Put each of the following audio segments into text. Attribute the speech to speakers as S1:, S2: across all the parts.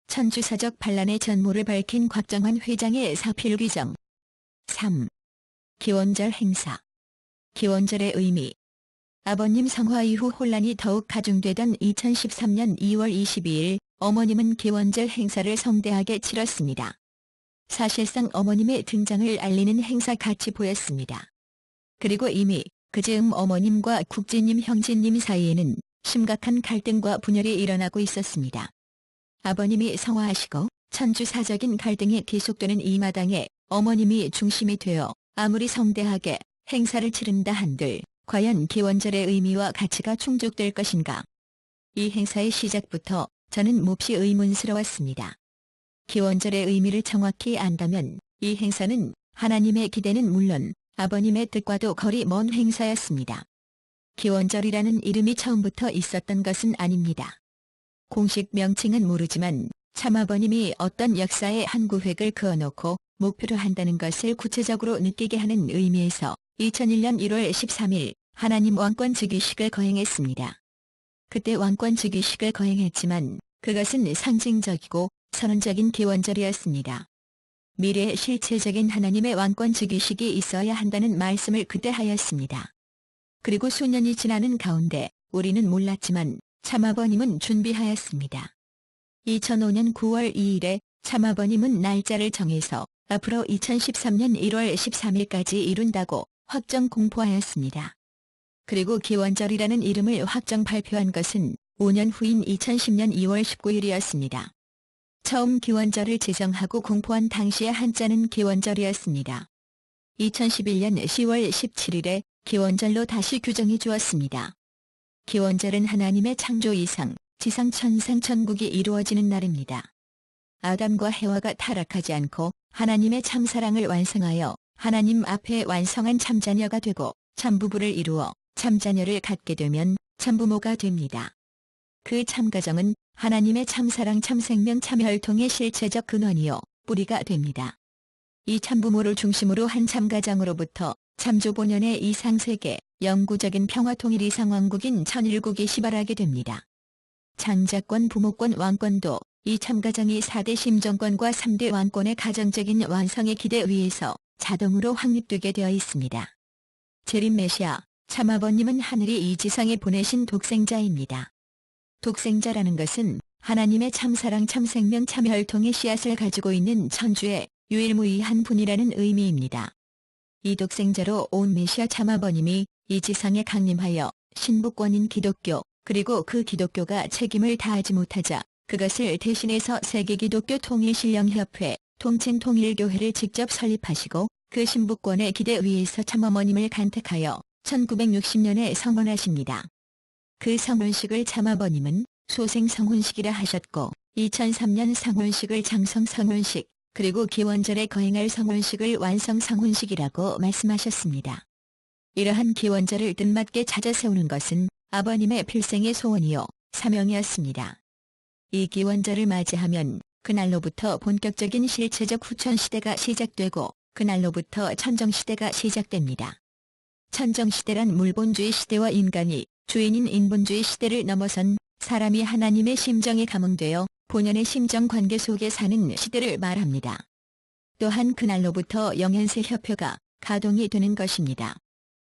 S1: 천주사적 반란의 전모를 밝힌 곽정환 회장의 사필 규정. 3. 기원절 행사. 기원절의 의미. 아버님 성화 이후 혼란이 더욱 가중되던 2013년 2월 22일 어머님은 기원절 행사를 성대하게 치렀습니다. 사실상 어머님의 등장을 알리는 행사 같이 보였습니다. 그리고 이미 그즈음 어머님과 국진님 형제님 사이에는 심각한 갈등과 분열이 일어나고 있었습니다. 아버님이 성화하시고 천주사적인 갈등이 계속되는 이 마당에 어머님이 중심이 되어 아무리 성대하게 행사를 치른다 한들 과연 기원절의 의미와 가치가 충족될 것인가? 이 행사의 시작부터 저는 몹시 의문스러웠습니다. 기원절의 의미를 정확히 안다면 이 행사는 하나님의 기대는 물론 아버님의 뜻과도 거리 먼 행사였습니다. 기원절이라는 이름이 처음부터 있었던 것은 아닙니다. 공식 명칭은 모르지만 참아버님이 어떤 역사의 한 구획을 그어놓고 목표로 한다는 것을 구체적으로 느끼게 하는 의미에서 2001년 1월 13일 하나님 왕권 즉위식을 거행했습니다. 그때 왕권 즉위식을 거행했지만 그것은 상징적이고 선언적인 기원절이었습니다. 미래의 실체적인 하나님의 왕권 즉위식이 있어야 한다는 말씀을 그때 하였습니다. 그리고 수년이 지나는 가운데 우리는 몰랐지만 참아버님은 준비하였습니다. 2005년 9월 2일에 참아버님은 날짜를 정해서 앞으로 2013년 1월 13일까지 이룬다고 확정 공포하였습니다. 그리고 기원절이라는 이름을 확정 발표한 것은 5년 후인 2010년 2월 19일이었습니다. 처음 기원절을 제정하고 공포한 당시의 한자는 기원절이었습니다. 2011년 10월 17일에 기원절로 다시 규정해 주었습니다. 기원절은 하나님의 창조 이상, 지상 천상 천국이 이루어지는 날입니다. 아담과 해와가 타락하지 않고 하나님의 참사랑을 완성하여 하나님 앞에 완성한 참자녀가 되고 참부부를 이루어 참자녀를 갖게 되면 참부모가 됩니다. 그 참가정은 하나님의 참사랑 참생명 참혈통의 실체적 근원이요 뿌리가 됩니다. 이 참부모를 중심으로 한 참가정으로부터 참조본연의 이상세계, 영구적인 평화통일 이상왕국인 천일국이 시발하게 됩니다. 장자권, 부모권, 왕권도 이 참가정이 4대 심정권과 3대 왕권의 가정적인 완성의 기대 위에서 자동으로 확립되게 되어 있습니다. 재림 메시아, 참아버님은 하늘이 이 지상에 보내신 독생자입니다. 독생자라는 것은 하나님의 참사랑 참생명 참혈통의 씨앗을 가지고 있는 천주의 유일무이한 분이라는 의미입니다. 이 독생자로 온 메시아 참아버님이 이 지상에 강림하여 신부권인 기독교, 그리고 그 기독교가 책임을 다하지 못하자 그것을 대신해서 세계기독교 통일신령협회, 통칭통일교회를 직접 설립하시고 그 신부권의 기대 위에서 참어머님을 간택하여 1960년에 성혼하십니다. 그 성혼식을 참아버님은 소생성혼식이라 하셨고 2003년 성혼식을 장성성혼식, 그리고 기원절에 거행할 성혼식을 완성성혼식이라고 말씀하셨습니다. 이러한 기원절을 뜻맞게 찾아 세우는 것은 아버님의 필생의 소원이요 사명이었습니다. 이 기원절을 맞이하면 그날로부터 본격적인 실체적 후천시대가 시작되고 그날로부터 천정시대가 시작됩니다. 천정시대란 물본주의 시대와 인간이 주인인 인본주의 시대를 넘어선 사람이 하나님의 심정에 감응되어 본연의 심정 관계 속에 사는 시대를 말합니다. 또한 그날로부터 영현세협회가 가동이 되는 것입니다.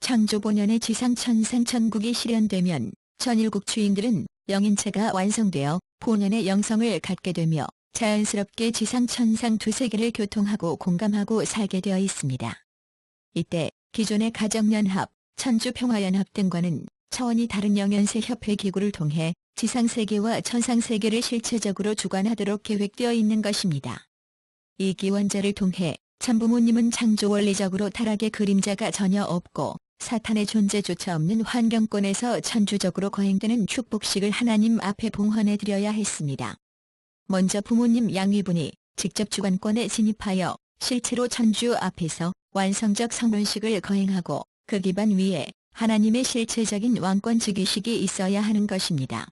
S1: 창조 본연의 지상 천상 천국이 실현되면 천일국 주인들은 영인체가 완성되어 본연의 영성을 갖게 되며 자연스럽게 지상 천상 두 세계를 교통하고 공감하고 살게 되어 있습니다. 이때 기존의 가정연합, 천주평화연합 등과는 차원이 다른 영현세협회 기구를 통해 지상세계와 천상세계를 실체적으로 주관하도록 계획되어 있는 것입니다. 이 기원절을 통해 참부모님은 창조원리적으로 타락의 그림자가 전혀 없고 사탄의 존재조차 없는 환경권에서 천주적으로 거행되는 축복식을 하나님 앞에 봉헌해드려야 했습니다. 먼저 부모님 양위분이 직접 주관권에 진입하여 실체로 천주 앞에서 완성적 성혼식을 거행하고 그 기반 위에 하나님의 실체적인 왕권 즉위식이 있어야 하는 것입니다.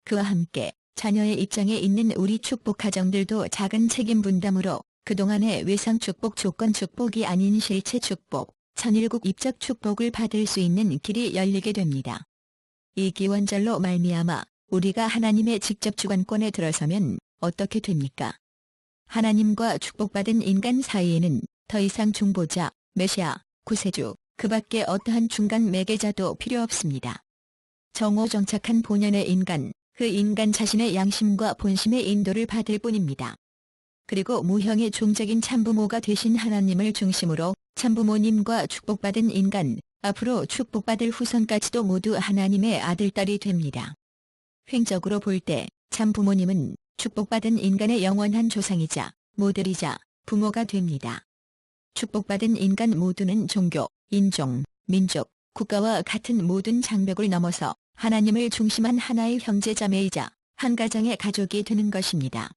S1: 그와 함께 자녀의 입장에 있는 우리 축복 가정들도 작은 책임 분담으로 그동안의 외상 축복 조건 축복이 아닌 실체 축복, 천일국 입적 축복을 받을 수 있는 길이 열리게 됩니다. 이 기원절로 말미암아 우리가 하나님의 직접 주관권에 들어서면 어떻게 됩니까? 하나님과 축복받은 인간 사이에는 더 이상 중보자, 메시아, 구세주, 그 밖에 어떠한 중간 매개자도 필요 없습니다. 정오정착한 본연의 인간, 그 인간 자신의 양심과 본심의 인도를 받을 뿐입니다. 그리고 무형의 종적인 참부모가 되신 하나님을 중심으로 참부모님과 축복받은 인간, 앞으로 축복받을 후손까지도 모두 하나님의 아들딸이 됩니다. 횡적으로 볼 때 참부모님은 축복받은 인간의 영원한 조상이자 모델이자 부모가 됩니다. 축복받은 인간 모두는 종교, 인종, 민족, 국가와 같은 모든 장벽을 넘어서 하나님을 중심한 하나의 형제자매이자 한 가정의 가족이 되는 것입니다.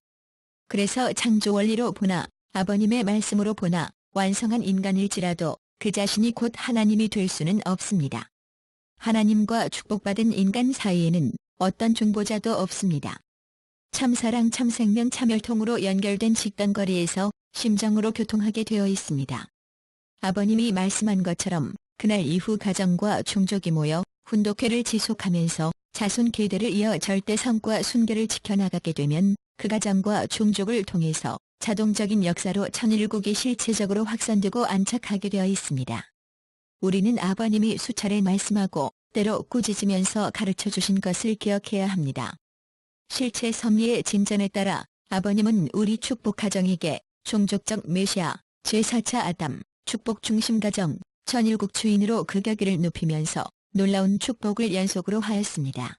S1: 그래서 창조 원리로 보나 아버님의 말씀으로 보나 완성한 인간일지라도 그 자신이 곧 하나님이 될 수는 없습니다. 하나님과 축복받은 인간 사이에는 어떤 중보자도 없습니다. 참사랑 참생명 참혈통으로 연결된 직단거리에서 심정으로 교통하게 되어 있습니다. 아버님이 말씀한 것처럼 그날 이후 가정과 종족이 모여 훈독회를 지속하면서 자손 계대를 이어 절대성과 순결을 지켜나가게 되면 그 가정과 종족을 통해서 자동적인 역사로 천일국이 실체적으로 확산되고 안착하게 되어 있습니다. 우리는 아버님이 수차례 말씀하고 때로 꾸짖으면서 가르쳐 주신 것을 기억해야 합니다. 실체 섭리의 진전에 따라 아버님은 우리 축복 가정에게 종족적 메시아, 제4차 아담, 축복 중심 가정, 천일국 주인으로 그 격의를 높이면서 놀라운 축복을 연속으로 하였습니다.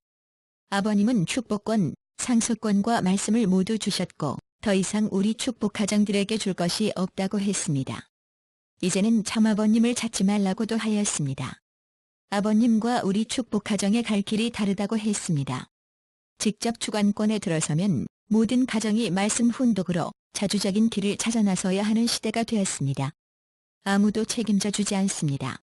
S1: 아버님은 축복권, 상속권과 말씀을 모두 주셨고 더 이상 우리 축복 가정들에게 줄 것이 없다고 했습니다. 이제는 참아버님을 찾지 말라고도 하였습니다. 아버님과 우리 축복 가정의 갈 길이 다르다고 했습니다. 직접 주관권에 들어서면 모든 가정이 말씀 훈독으로 자주적인 길을 찾아 나서야 하는 시대가 되었습니다. 아무도 책임져 주지 않습니다.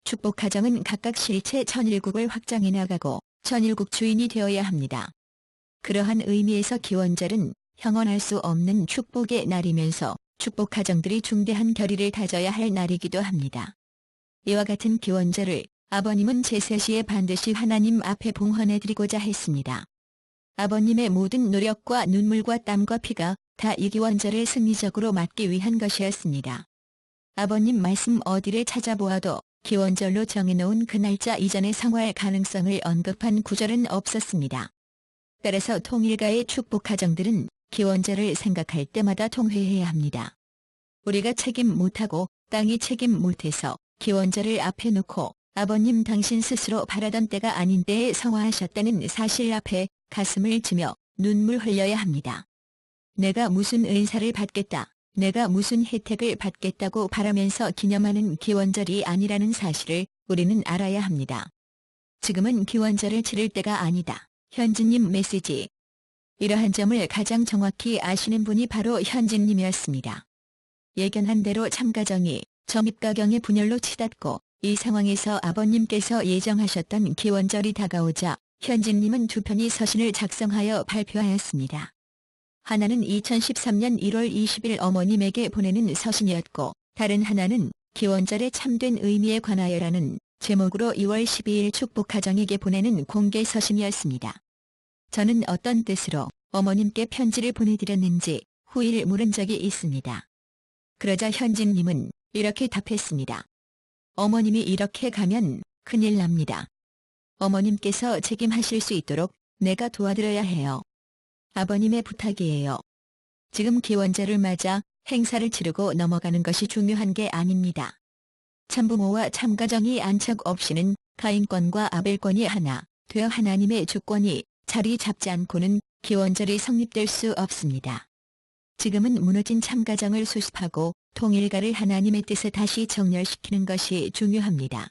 S1: 축복 가정은 각각 실체 천일국을 확장해 나가고 천일국 주인이 되어야 합니다. 그러한 의미에서 기원절은 형언할 수 없는 축복의 날이면서 축복 가정들이 중대한 결의를 다져야 할 날이기도 합니다. 이와 같은 기원절을 아버님은 제셋시에 반드시 하나님 앞에 봉헌해드리고자 했습니다. 아버님의 모든 노력과 눈물과 땀과 피가 다 이 기원절을 승리적으로 맞기 위한 것이었습니다. 아버님 말씀 어디를 찾아보아도 기원절로 정해놓은 그 날짜 이전의 상활 가능성을 언급한 구절은 없었습니다. 따라서 통일가의 축복 가정들은 기원절을 생각할 때마다 통회해야 합니다. 우리가 책임 못하고 땅이 책임 못해서 기원절을 앞에 놓고 아버님 당신 스스로 바라던 때가 아닌 때에 성화하셨다는 사실 앞에 가슴을 치며 눈물 흘려야 합니다. 내가 무슨 은사를 받겠다, 내가 무슨 혜택을 받겠다고 바라면서 기념하는 기원절이 아니라는 사실을 우리는 알아야 합니다. 지금은 기원절을 치를 때가 아니다. 현진님 메시지. 이러한 점을 가장 정확히 아시는 분이 바로 현진님이었습니다. 예견한 대로 참가정이 점입가경의 분열로 치닫고 이 상황에서 아버님께서 예정하셨던 기원절이 다가오자 현진님은 두 편의 서신을 작성하여 발표하였습니다. 하나는 2013년 1월 20일 어머님에게 보내는 서신이었고 다른 하나는 기원절의 참된 의미에 관하여라는 제목으로 2월 12일 축복가정에게 보내는 공개 서신이었습니다. 저는 어떤 뜻으로 어머님께 편지를 보내드렸는지 후일 물은 적이 있습니다. 그러자 현진님은 이렇게 답했습니다. 어머님이 이렇게 가면 큰일 납니다. 어머님께서 책임하실 수 있도록 내가 도와드려야 해요. 아버님의 부탁이에요. 지금 기원절을 맞아 행사를 치르고 넘어가는 것이 중요한 게 아닙니다. 참부모와 참가정이 안착 없이는 가인권과 아벨권이 하나 되어 하나님의 주권이 자리 잡지 않고는 기원절이 성립될 수 없습니다. 지금은 무너진 참가정을 수습하고 통일가를 하나님의 뜻에 다시 정렬시키는 것이 중요합니다.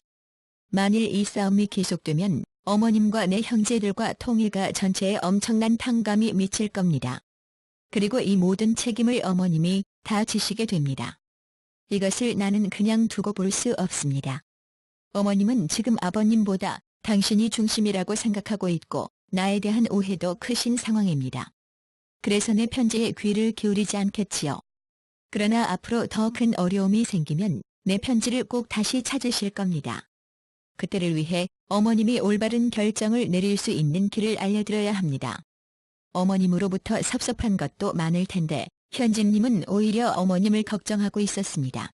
S1: 만일 이 싸움이 계속되면 어머님과 내 형제들과 통일가 전체에 엄청난 탕감이 미칠 겁니다. 그리고 이 모든 책임을 어머님이 다 지시게 됩니다. 이것을 나는 그냥 두고 볼 수 없습니다. 어머님은 지금 아버님보다 당신이 중심이라고 생각하고 있고 나에 대한 오해도 크신 상황입니다. 그래서 내 편지에 귀를 기울이지 않겠지요. 그러나 앞으로 더 큰 어려움이 생기면 내 편지를 꼭 다시 찾으실 겁니다. 그때를 위해 어머님이 올바른 결정을 내릴 수 있는 길을 알려드려야 합니다. 어머님으로부터 섭섭한 것도 많을 텐데 현진님은 오히려 어머님을 걱정하고 있었습니다.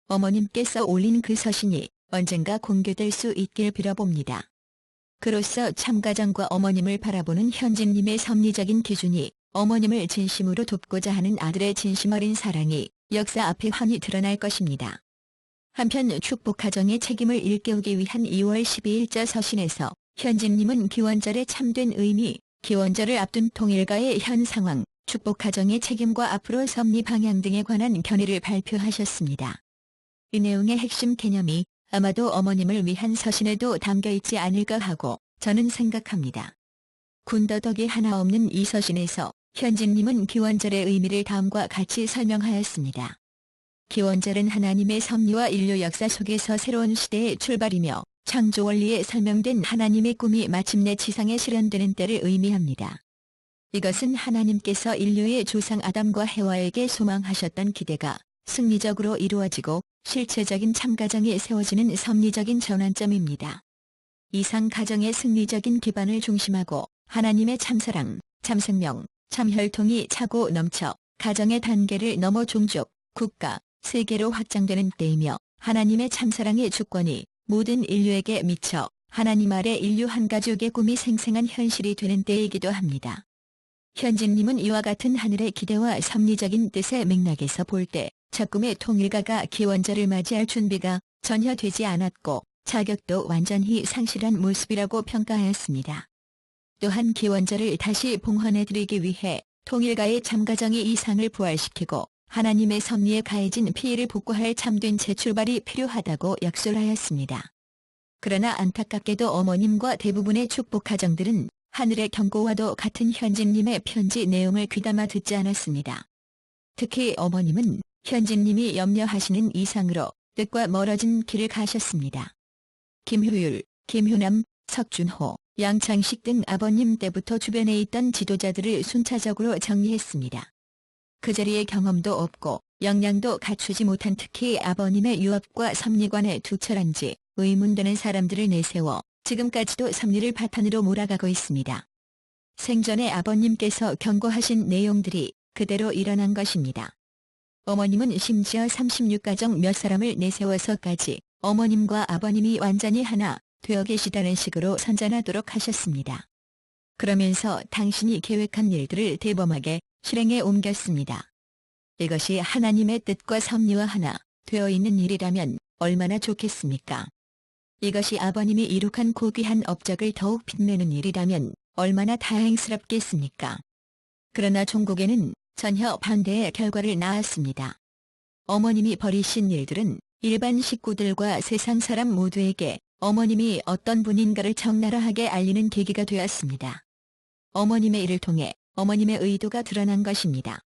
S1: 어머님께서 올린 그 서신이 언젠가 공개될 수 있길 빌어봅니다. 그로써 참가장과 어머님을 바라보는 현진님의 섭리적인 기준이 어머님을 진심으로 돕고자 하는 아들의 진심 어린 사랑이 역사 앞에 훤히 드러날 것입니다. 한편 축복가정의 책임을 일깨우기 위한 2월 12일자 서신에서 현진님은 기원절의 참된 의미, 기원절을 앞둔 통일가의 현 상황, 축복가정의 책임과 앞으로 섭리 방향 등에 관한 견해를 발표하셨습니다. 이 내용의 핵심 개념이 아마도 어머님을 위한 서신에도 담겨있지 않을까 하고 저는 생각합니다. 군더더기 하나 없는 이 서신에서 현진님은 기원절의 의미를 다음과 같이 설명하였습니다. 기원절은 하나님의 섭리와 인류 역사 속에서 새로운 시대의 출발이며 창조 원리에 설명된 하나님의 꿈이 마침내 지상에 실현되는 때를 의미합니다. 이것은 하나님께서 인류의 조상 아담과 해와에게 소망하셨던 기대가 승리적으로 이루어지고 실체적인 참가정이 세워지는 섭리적인 전환점입니다. 이상 가정의 승리적인 기반을 중심하고 하나님의 참사랑, 참생명, 참혈통이 차고 넘쳐 가정의 단계를 넘어 종족, 국가, 세계로 확장되는 때이며 하나님의 참사랑의 주권이 모든 인류에게 미쳐 하나님 아래 인류 한 가족의 꿈이 생생한 현실이 되는 때이기도 합니다. 현진님은 이와 같은 하늘의 기대와 섭리적인 뜻의 맥락에서 볼 때 첫 꿈의 통일가가 기원절을 맞이할 준비가 전혀 되지 않았고 자격도 완전히 상실한 모습이라고 평가하였습니다. 또한 기원절을 다시 봉헌해드리기 위해 통일가의 참가정이 이 상을 부활시키고 하나님의 섭리에 가해진 피해를 복구할 참된 재출발이 필요하다고 약술하였습니다. 그러나 안타깝게도 어머님과 대부분의 축복가정들은 하늘의 경고와도 같은 현진님의 편지 내용을 귀담아 듣지 않았습니다. 특히 어머님은 현진님이 염려하시는 이상으로 뜻과 멀어진 길을 가셨습니다. 김효율, 김효남, 석준호, 양창식 등 아버님 때부터 주변에 있던 지도자들을 순차적으로 정리했습니다. 그 자리에 경험도 없고 역량도 갖추지 못한 특히 아버님의 유업과 섭리관에 투철한지 의문되는 사람들을 내세워 지금까지도 섭리를 바탕으로 몰아가고 있습니다. 생전에 아버님께서 경고하신 내용들이 그대로 일어난 것입니다. 어머님은 심지어 36가정 몇 사람을 내세워서까지 어머님과 아버님이 완전히 하나 되어 계시다는 식으로 선전하도록 하셨습니다. 그러면서 당신이 계획한 일들을 대범하게 실행에 옮겼습니다. 이것이 하나님의 뜻과 섭리와 하나 되어 있는 일이라면 얼마나 좋겠습니까? 이것이 아버님이 이룩한 고귀한 업적을 더욱 빛내는 일이라면 얼마나 다행스럽겠습니까? 그러나 종국에는 전혀 반대의 결과를 낳았습니다. 어머님이 벌이신 일들은 일반 식구들과 세상 사람 모두에게 어머님이 어떤 분인가를 적나라하게 알리는 계기가 되었습니다. 어머님의 일을 통해 어머님의 의도가 드러난 것입니다.